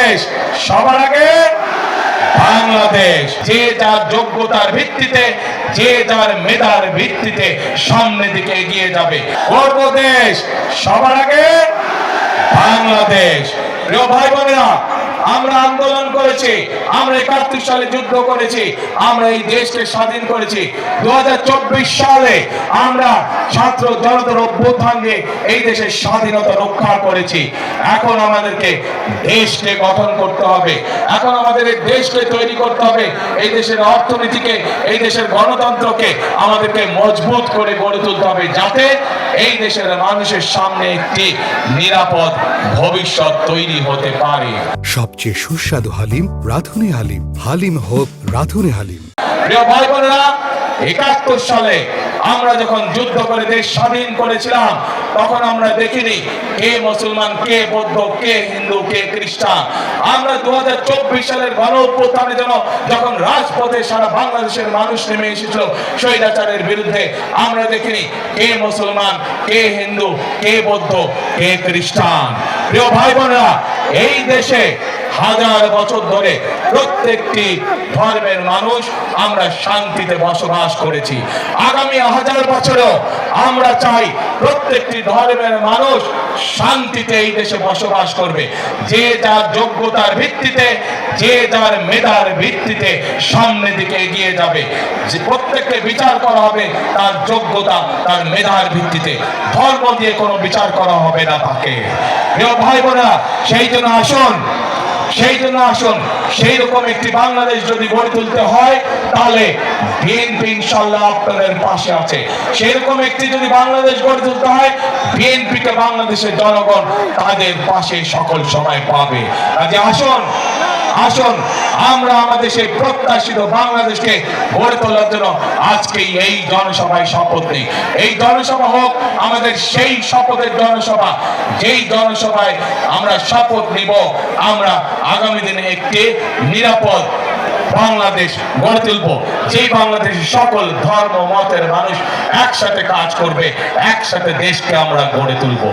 দেশ সবার আগে বাংলাদেশ। যে যার যোগ্যতার ভিত্তিতে, যে যার মেধার ভিত্তিতে সামনের দিকে এগিয়ে যাবে। গর্ব দেশ সবার আগে বাংলাদেশ। প্রিয় ভাই বোনেরা, আমরা আন্দোলন করেছি, আমরা ৭১ সালে যুদ্ধ করেছি, আমরা এই দেশকে স্বাধীন করেছি। ২০২৪ সালে আমরা ছাত্র জনতার অভ্যুত্থান দিয়ে এই দেশের স্বাধীনতা রক্ষা করেছি। এখন আমাদেরকে দেশকে গঠন করতে হবে, এখন আমাদের এই দেশকে তৈরি করতে হবে। এই দেশের অর্থনীতিকে, এই দেশের গণতন্ত্রকে আমাদেরকে মজবুত করে গড়ে তুলতে হবে, যাতে এই দেশের মানুষের সামনে একটি নিরাপদ ভবিষ্যৎ তৈরি হতে পারে। সবচেয়ে সুস্বাদু হালিম রাঁধুনি হালিম। হালিম হোক রাঁধুনি হালিম। প্রিয় ভাই বোনেরা, ৭১ সালে আমরা যখন যুদ্ধ করে দেশ স্বাধীন করেছিলাম, তখন আমরা দেখিনি কে মুসলমান, কে বৌদ্ধ, কে হিন্দু, কে খ্রিস্টান। আমরা ২০২৪ সালের গণ অভ্যুত্থানে যখন রাজপথে সারা বাংলাদেশের মানুষ নেমে এসেছিল স্বৈরাচারের বিরুদ্ধে, আমরা দেখিনি কে মুসলমান, কে হিন্দু, কে বৌদ্ধ, কে খ্রিস্টান। প্রিয় ভাই বোনেরা, এই দেশে হাজার বছর ধরে প্রত্যেকটি ধর্মের মানুষ আমরা শান্তিতে বসবাস করেছি। আগামী হাজার বছরেও আমরা চাই প্রত্যেকটি ধর্মের মানুষ শান্তিতে এই দেশে বসবাস করবে। যে যার যোগ্যতার ভিত্তিতে, যে যার মেধার ভিত্তিতে সামনের দিকে এগিয়ে যাবে। যে প্রত্যেককে বিচার করা হবে তার যোগ্যতা, তার মেধার ভিত্তিতে, ধর্ম দিয়ে কোনো বিচার করা হবে না তাকে। প্রিয় ভাই বোনেরা, সেই জন্য আসুন সেই রকম একটি বাংলাদেশ যদি গড়ে তুলতে হয়, তাহলে বিএনপি ইনশাআল্লাহ আপনাদের পাশে আছে। সেই রকম একটি যদি বাংলাদেশ গড়ে তুলতে হয়, বিএনপিকে বাংলাদেশের জনগণ তাদের পাশে সকল সময় পাবে। কাজে আসুন আমরা আমাদের সেই প্রত্যাশিত বাংলাদেশকে গড়ে তোলার জন্য আজকে এই জনসভায় শপথ নিই। এই জনসভা হোক আমাদের সেই শপথের জনসভা, যেই জনসভায় আমরা শপথ নিব আমরা আগামী দিনে একটি নিরাপদ বাংলাদেশ গড়ে তুলব, যেই বাংলাদেশের সকল ধর্ম মতের মানুষ একসাথে কাজ করবে, একসাথে দেশকে আমরা গড়ে তুলব।